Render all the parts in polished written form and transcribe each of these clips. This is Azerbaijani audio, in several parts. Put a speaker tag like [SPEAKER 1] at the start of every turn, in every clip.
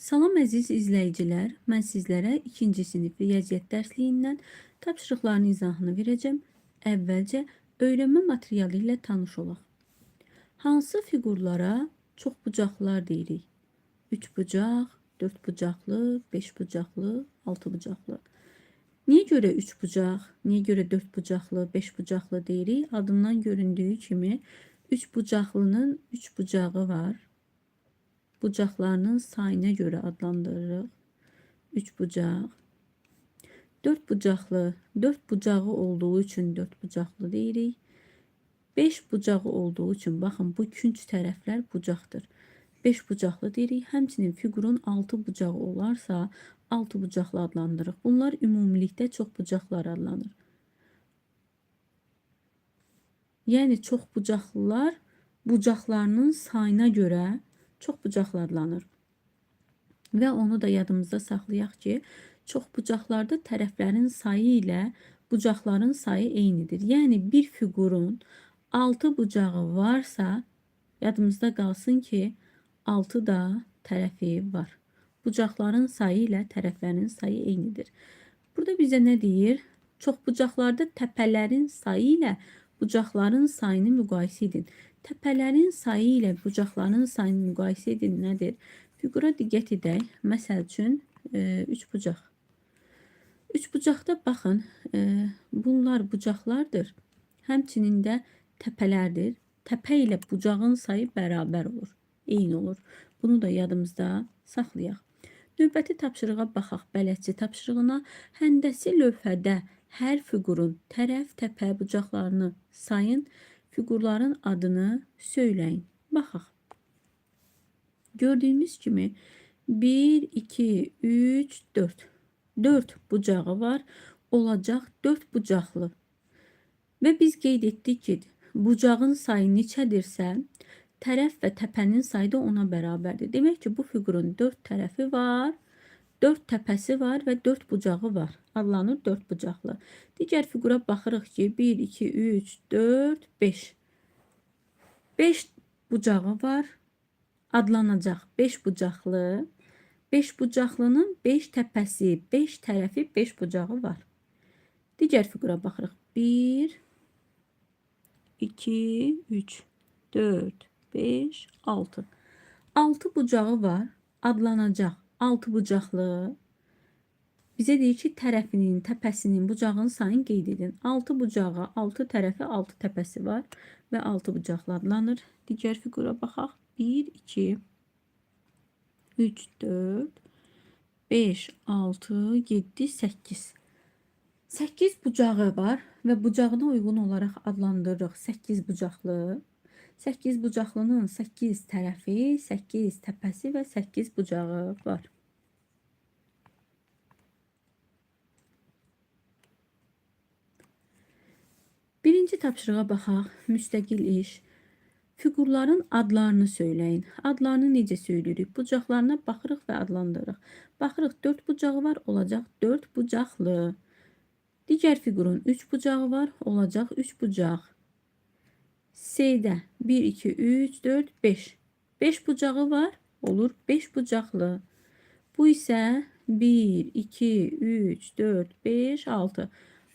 [SPEAKER 1] Salam əziz izləyicilər, mən sizlərə 2-ci sinif riyaziyyat dərsliyindən tapşırıqların izahını verəcəm. Əvvəlcə öyrənmə materialı ilə tanış olaq. Hansı fiqurlara çoxbucaqlılar deyirik? 3 bucaq, 4 bucaqlı, 5 bucaqlı, 6 bucaqlı. Niyə görə 3 bucaq, niyə görə 4 bucaqlı, 5 bucaqlı deyirik? Adından göründüyü kimi 3 bucaqlının 3 bucağı var. Bucaqlarının sayına görə adlandırırıq. 3 bucaq. 4 bucaqlı, 4 bucağı olduğu üçün 4 bucaqlı deyirik. 5 bucağı olduğu üçün, baxın, bu künc tərəflər bucaqdır. 5 bucaqlı deyirik. Həmçinin fiqurun 6 bucağı olarsa 6 bucaqlı adlandırırıq. Bunlar ümumilikdə çox bucaqlar adlanır. Yəni çox bucaqlılar bucaqlarının sayına görə çox bucaqlı adlanır. Və onu da yadımızda saxlayaq ki, çox bucaqlarda tərəflərin sayı ilə bucaqların sayı eynidir. Yəni bir fiqurun 6 bucağı varsa, yadımızda qalsın ki, 6 da tərəfi var. Bucaqların sayı ilə tərəflərin sayı eynidir. Burada bizə nə deyir? Çox bucaqlarda təpələrin sayı ilə bucaqların sayını müqayisə edin. Təpələrin sayı ilə bucaqların sayını müqayisə edin nədir? Fiqura diqqət edək. Məsəl üçün 3 bucaq. 3 bucaqda baxın, bunlar bucaqlardır. Həmçinin də təpələrdir. Təpə ilə bucağın sayı bərabər olur, eyni olur. Bunu da yadımızda saxlayaq. Növbəti tapşırığa baxaq, bələdçi tapşırığına. Həndəsi lövhədə hər fiqurun tərəf, təpə, bucaqlarını sayın, fiqurların adını söyləyin. Baxaq. Gördüyümüz kimi 1, 2, 3, 4. 4 bucağı var, olacaq 4 bucaqlı. Və biz qeyd etdik ki, bucağın sayı neçədirsə, tərəf və təpənin sayı da ona bərabərdir. Demək ki, bu fiqurun 4 tərəfi var, 4 təpəsi var və 4 bucağı var. Adlanır 4 bucaqlı. Digər fiqura baxırıq ki, 1, 2, 3, 4, 5. 5 bucağı var, adlanacaq 5 bucaqlı. 5 bucaqlının 5 təpəsi, 5 tərəfi, 5 bucağı var. Digər fiqura baxırıq. 1, 2, 3, 4, 5, 6. 6 bucağı var, adlanacaq 6 bucaqlı. Bizə deyir ki, tərəfinin, təpəsinin, bucağın sayını qeyd edin. 6 bucağı, 6 tərəfi, 6 təpəsi var və 6 bucaqlı adlanır. Digər fiqura baxaq. 1, 2, 3, 4, 5, 6, 7, 8. 8 bucağı var və bucağına uyğun olaraq adlandırırıq 8 bucaqlı. 8 bucaqlının 8 tərəfi, 8 təpəsi və 8 bucağı var. Birinci tapşırığa baxaq. Müstəqil iş. Fiqurların adlarını söyləyin. Adlarını necə söyləyirik? Bucaqlarına baxırıq və adlandırırıq. Baxırıq 4 bucağı var, olacaq 4 bucaqlı. Digər fiqurun 3 bucağı var, olacaq 3 bucaq. C-də 1, 2, 3, 4, 5. 5 bucağı var, olur 5 bucaqlı. Bu isə 1, 2, 3, 4, 5, 6.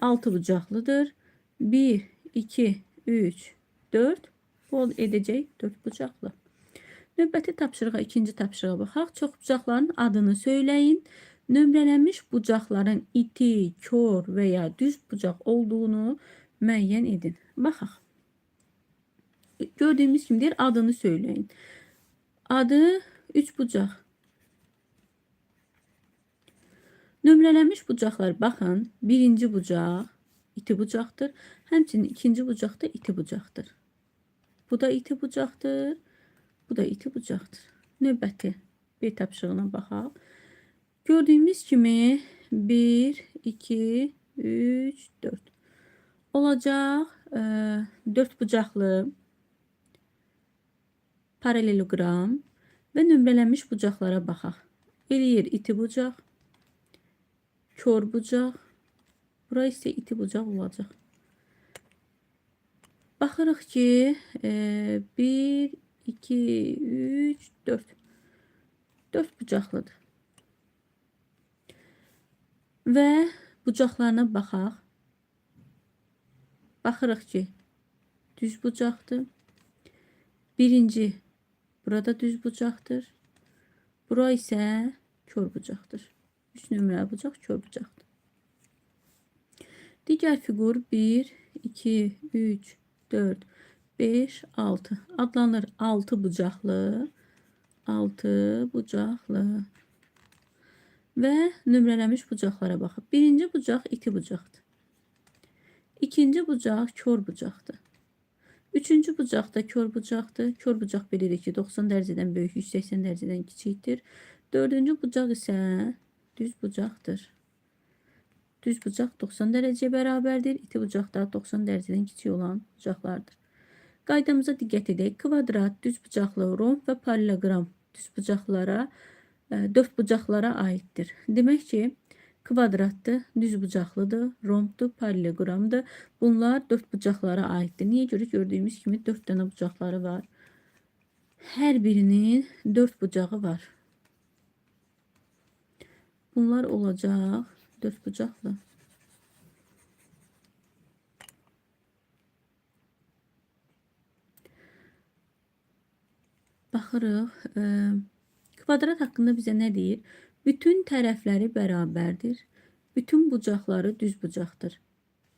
[SPEAKER 1] 6 bucaqlıdır. 1, 2, 3, 4. Bu edəcək 4 bucaqlı. Növbəti tapşırığa, ikinci tapşırığa baxaq. Çox bucaqların adını söyləyin. Nömrələnmiş bucaqların iti, kör və ya düz bucaq olduğunu müəyyən edin. Baxaq. Gördüyümüz kimi deyir, adını söyləyin. Adı 3 bucaq. Nömrələnmiş bucaqlar, baxın, birinci bucaq iti bucaqdır. Həmçinin ikinci bucaq da iti bucaqdır. Bu da iti bucaqdır. Bu da iti bucaqdır. Növbəti bir tapşırığına baxaq. Gördüyümüz kimi 1, 2, 3, 4. Olacaq 4 bucaqlı paraleloqram və nömrələnmiş bucaqlara baxaq. Eləyir iti bucaq, kör bucaq. Bura isə iti bucaq olacaq. Baxırıq ki, 1, 2, 3, 4. Dört bucaqlıdır. Və bucaqlarına baxaq. Baxırıq ki, düz bucaqdır. Birinci burada düz bucaqdır. Bura isə kör bucaqdır. 3 nömrəli bucaq kör bucaqdır. Digər fiqur 1, 2, 3, 4, 5, 6 adlanır. 6 bucaqlı. 6 bucaqlı. Və nömrələmiş bucaqlara baxıb. Birinci bucaq iti bucaqdır. İkinci bucaq kör bucaqdır. Üçüncü bucaq da kör bucaqdır. Kör bucaq bilirik ki 90 dərəcədən böyük, 180 dərəcədən kiçikdir. Dördüncü bucaq isə düz bucaqdır. Düz bucaq 90 dərəcəyə bərabərdir. İti bucaq da 90 dərəcədən kiçik olan bucaqlardır. Qaydamıza diqqət edək. Kvadrat, düz bucaqlı, romb və parallelogram düz bucaqlara, dörd bucaqlara aiddir. Demək ki, kvadratdır, düz bucaqlıdır, rombdur, parallelogramdır. Bunlar dörd bucaqlara aiddir. Niyə görə? Gördüyümüz kimi 4 dənə bucaqları var. Hər birinin 4 bucağı var. Bunlar olacaq 4 bucaqlı. Baxırıq. Kvadrat haqqında bizə nə deyir? Bütün tərəfləri bərabərdir. Bütün bucaqları düz bucaqdır.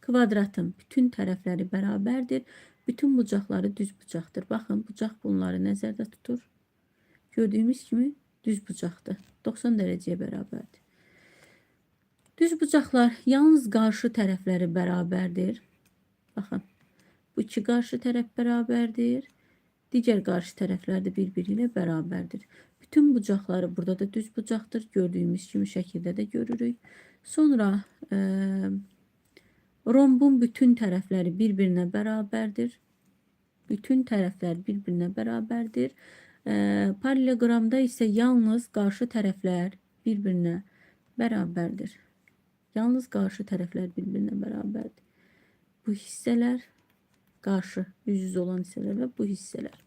[SPEAKER 1] Kvadratın bütün tərəfləri bərabərdir. Bütün bucaqları düz bucaqdır. Baxın, bucaq bunları nəzərdə tutur. Gördüyümüz kimi düz bucaqdır. 90 dərəcəyə bərabərdir. Düz bucaqlar yalnız qarşı tərəfləri bərabərdir. Baxın, bu iki qarşı tərəf bərabərdir. Digər qarşı tərəflər də bir-biri ilə bərabərdir. Bütün bucaqları burada da düz bucaqdır. Gördüyümüz kimi şəkildə də görürük. Sonra rombun bütün tərəfləri bir-birinə bərabərdir. Bütün tərəflər bir-birinə bərabərdir. Parallelogramda isə yalnız qarşı tərəflər bir-birinə bərabərdir. Yalnız qarşı tərəflər bir-birinə bərabərdir. Bu hissələr qarşı yüz olan hissələr və bu hissələr.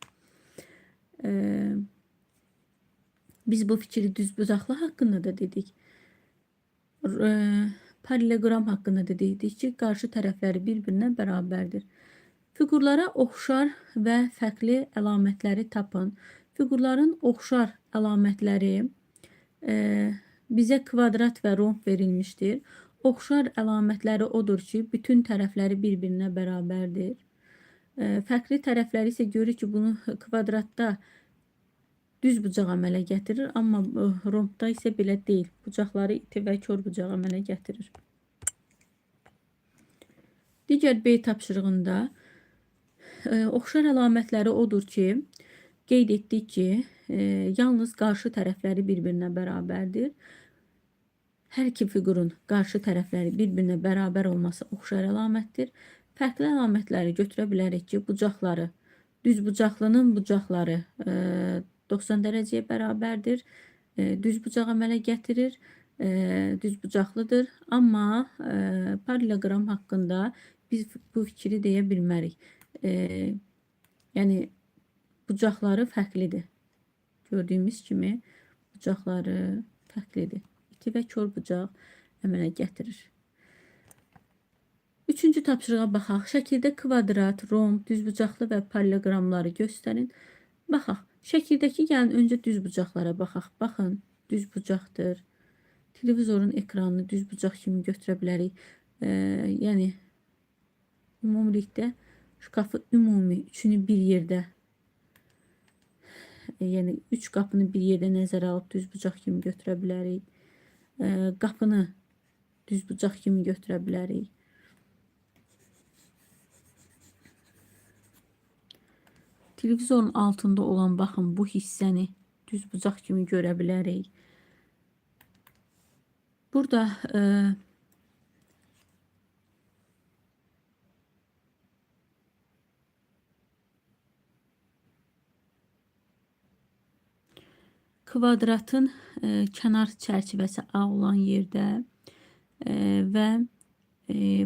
[SPEAKER 1] Biz bu fikri düz bucaqlı haqqında da dedik. Parallelogram haqqında da dedik ki, qarşı tərəfləri bir-birinə bərabərdir. Fiqurlara oxşar və fərqli əlamətləri tapın. Fiqurların oxşar əlamətləri bizə kvadrat və romb verilmişdir. Oxşar əlamətləri odur ki, bütün tərəfləri bir-birinə bərabərdir. Fərqli tərəfləri isə görür ki, bunu kvadratda düz bucaq əmələ gətirir, amma rombda isə belə deyil. Bucaqları iti və kör bucaq əmələ gətirir. Digər B tapşırığında oxşar əlamətləri odur ki, qeyd etdik ki, yalnız qarşı tərəfləri bir-birinə bərabərdir. Hər iki fiqurun qarşı tərəfləri bir-birinə bərabər olması oxşar əlamətdir. Fərqli əlamətləri götürə bilərik ki, bucaqları, düz bucaqlının bucaqları 90 dərəcəyə bərabərdir. Düz bucaq əmələ gətirir. Düz bucaqlıdır. Amma parallelogram haqqında biz bu fikri deyə bilmərik. Yəni, bucaqları fərqlidir. Gördüyümüz kimi bucaqları fərqlidir. İti və kör bucaq əmələ gətirir. Üçüncü tapşırığa baxaq. Şəkildə kvadrat, romb, düzbucaqlı və parallelogramları göstərin. Baxaq. Şəkildəki gəlin öncə düzbucaqlara baxaq. Baxın, düzbucaqdır. Televizorun ekranını düzbucaq kimi götürə bilərik. Yəni, ümumilikdə şkafı ümumi üçünü bir yerdə, yəni üç qapını bir yerdə nəzərə alıb düzbucaq kimi götürə bilərik. Qapını düzbucaq kimi götürə bilərik. Televizorun altında olan baxın bu hissəni düzbucaq kimi görə bilərik. Burada kvadratın kənar çərçivəsi ağ olan yerdə və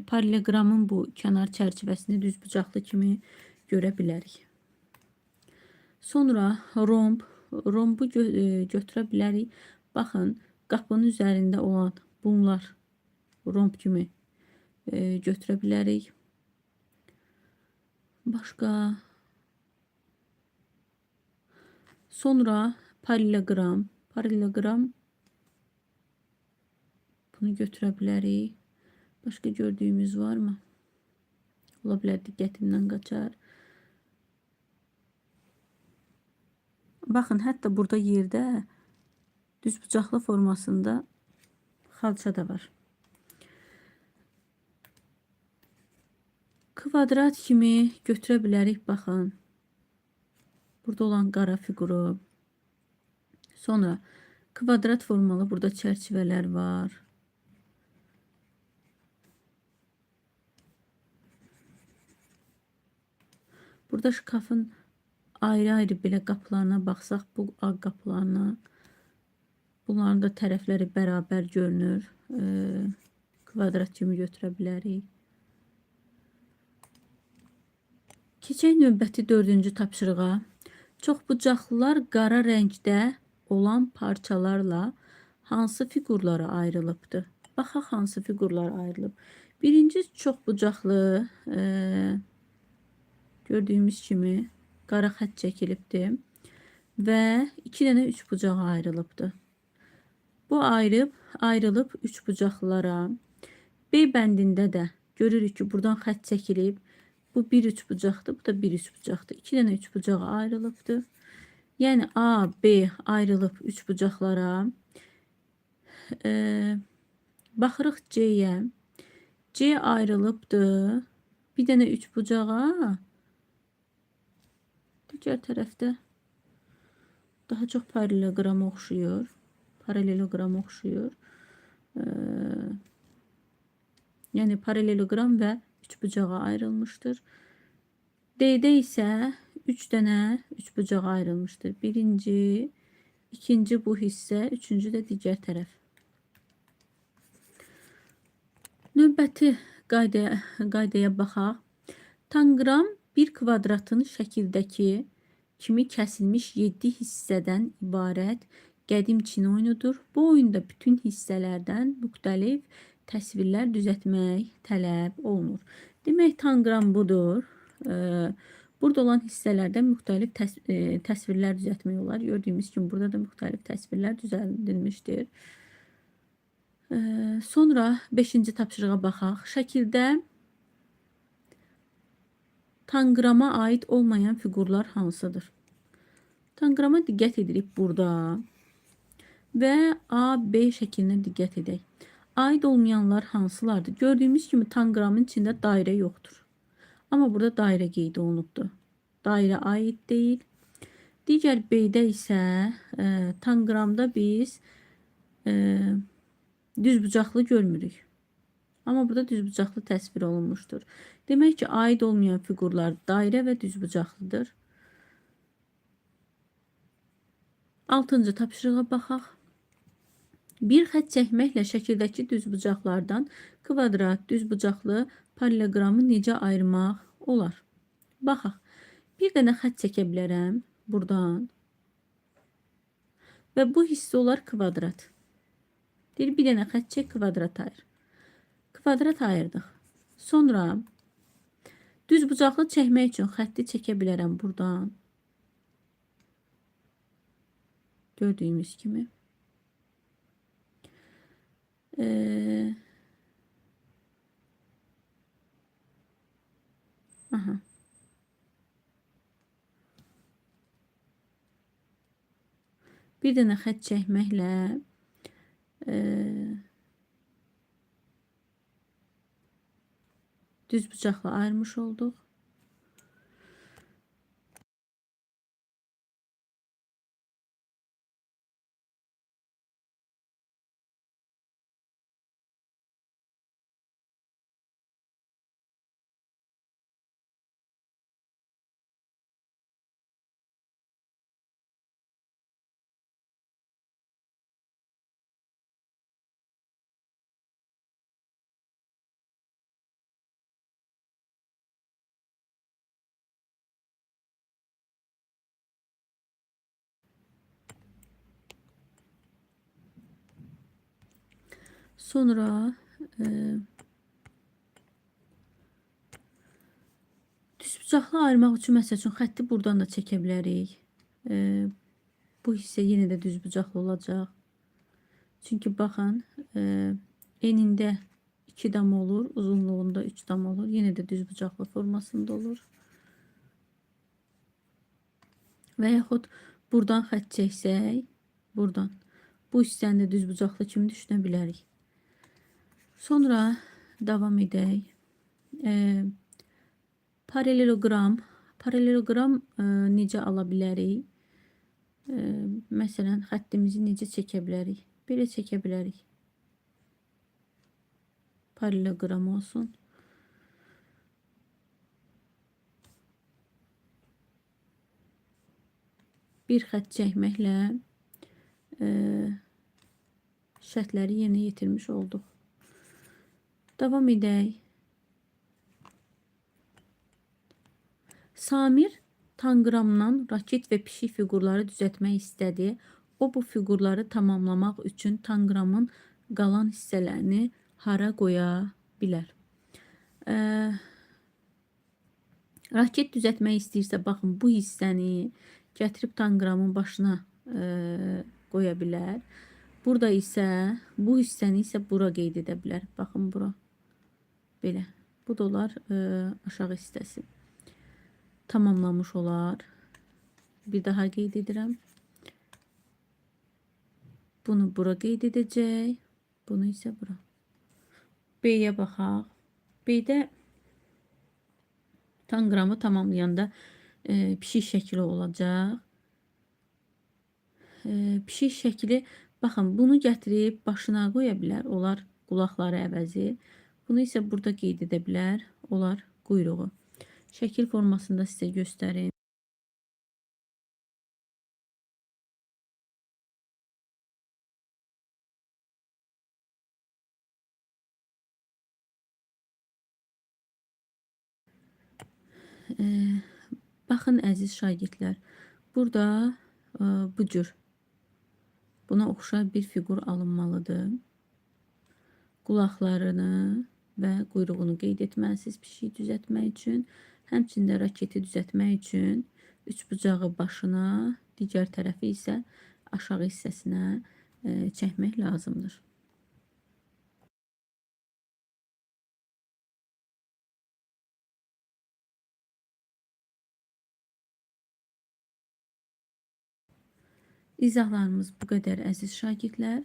[SPEAKER 1] parallelogramın bu kənar çərçivəsini düzbucaqlı kimi görə bilərik. Sonra romb, rombu götürə bilərik. Baxın, qapının üzərində olan bunlar romb kimi götürə bilərik. Başqa. Sonra parallelogram. Parallelogram. Bunu götürə bilərik. Başqa gördüyümüz var mı? Ola bilər diqqətimdən qaçar. Baxın, hətta burada yerdə düzbucaqlı formasında xalça da var. Kvadrat kimi götürə bilərik, baxın. Burada olan qara fiquru. Sonra kvadrat formalı burada çərçivələr var. Burada şkafın ayrı-ayrı belə qapılarına baxsaq, bu ağ qapılarına, bunların da tərəfləri bərabər görünür. Kvadrat kimi götürə bilərik. Keçək növbəti 4-cü tapşırığa. Çoxbucaqlılar qara rəngdə olan parçalarla hansı fiqurlara ayrılıbdır? Baxaq, hansı fiqurlar ayrılıb. Birinci çoxbucaqlı gördüyümüz kimi qara xətt çəkilibdir və 2 dənə üçbucağa ayrılıbdır. Bu ayrılıb üçbucaqlılara. B bəndində də görürük ki, buradan xətt çəkilib. Bu bir üçbucaqdır, bu da bir üçbucaqdır. 2 dənə üçbucağa ayrılıbdır. Yəni A, B ayrılıb üçbucaqlara. Baxırıq C-yə. C ayrılıbdır. Bir dənə üçbucağa. Digər tərəfdə daha çox paralelograma oxşuyur. Paralelograma oxşuyur. Yəni paralelogram və üçbucağa ayrılmışdır. D-də isə 3 dənə üçbucağa ayrılmışdır. Birinci, ikinci bu hissə, üçüncü də digər tərəf. Növbəti qaydaya baxaq. Tanqram bir kvadratın şəkildəki kimi kəsilmiş 7 hissədən ibarət qədim Çin oyunudur. Bu oyunda bütün hissələrdən müxtəlif təsvirlər düzəltmək tələb olunur. Demək, tanqram budur. Burada olan hissələrdən müxtəlif təsvirlər düzəltmək olar. Gördüyümüz kimi burada da müxtəlif təsvirlər düzəldilmişdir. Sonra 5-ci tapşırığa baxaq. Şəkildə tanqrama aid olmayan fiqurlar hansıdır? Tanqrama diqqət edirik burada və A, B şəklinə diqqət edək. Aid olmayanlar hansılardır? Gördüyümüz kimi tanqramın içində dairə yoxdur. Amma burada dairə qeyd olunubdur. Dairə aid deyil. Digər B-də isə tanqramda biz düzbucaqlı görmürük. Amma burada düzbucaqlı təsvir olunmuşdur. Demək ki, aid olmayan fiqurlar dairə və düzbucaqlıdır. 6-cı tapşırığa baxaq. Bir xətt çəkməklə şəkildəki düzbucaqlardan kvadrat, düzbucaqlı paralelogramı necə ayırmaq olar? Baxaq. Bir dənə xətt çəkə bilərəm buradan. Və bu hissə olar kvadrat. Bir dənə xətt çək, kvadrat ayır. Kvadrat ayırdıq. Sonra düzbucaqlı çəkmək üçün xətti çəkə bilərəm buradan. Gördüyümüz kimi. Aha. Bir dənə xətt çəkməklə düzbucaqlı ayırmış olduq. Sonra e, düzbucaqlı ayırmaq üçün məsəl üçün xətti buradan da çəkə bilərik. E, Bu hissə yenə də düzbucaqlı olacaq. Çünki baxın, enində 2 dam olur, uzunluğunda 3 dam olur. Yenə də düzbucaqlı formasında olur. Və yaxud buradan xətt çəksək, buradan bu hissəni də düzbucaqlı kimi düşünə bilərik. Sonra davam edək. Paralelogram. Paralelogram necə ala bilərik? Məsələn, xəttimizi necə çəkə bilərik? Belə çəkə bilərik. Paralelogram olsun. Bir xətt çəkməklə şərtləri yerinə yetirmiş olduq. Davam edək. Samir tanqramdan raket və pişik fiqurları düzəltmək istədi. O bu fiqurları tamamlamaq üçün tanqramın qalan hissələrini hara qoya bilər? Raket düzəltmək istəyirsə, baxın, bu hissəni gətirib tanqramın başına qoya bilər. Burada isə bu hissəni isə bura qeyd edə bilər. Baxın, bura. Belə. Bu da olar aşağı hissəsi. Tamamlamış olar. Bir daha qeyd edirəm. Bunu bura qeyd edəcək. Bunu isə bura. B-yə baxaq. B-də tanqramı tamamlayanda pişik şəkli olacaq. Pişik şəkli, baxın, bunu gətirib başına qoya bilər. Olar qulaqları əvəzi. Bunu isə burada qeyd edə bilər. Olar quyruğu. Şəkil formasında sizə göstərim. Baxın, əziz şagirdlər, burada bu cür buna oxşar bir fiqur alınmalıdır. Qulaqlarını və quyruğunu qeyd etməlisiniz pişiyi düzəltmək üçün. Həmçində raketi düzəltmək üçün üç bucağı başına, digər tərəfi isə aşağı hissəsinə çəkmək lazımdır. İzahlarımız bu qədər, əziz şagirdlər.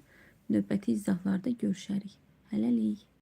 [SPEAKER 1] Növbəti izahlarda görüşərik. Hələlik.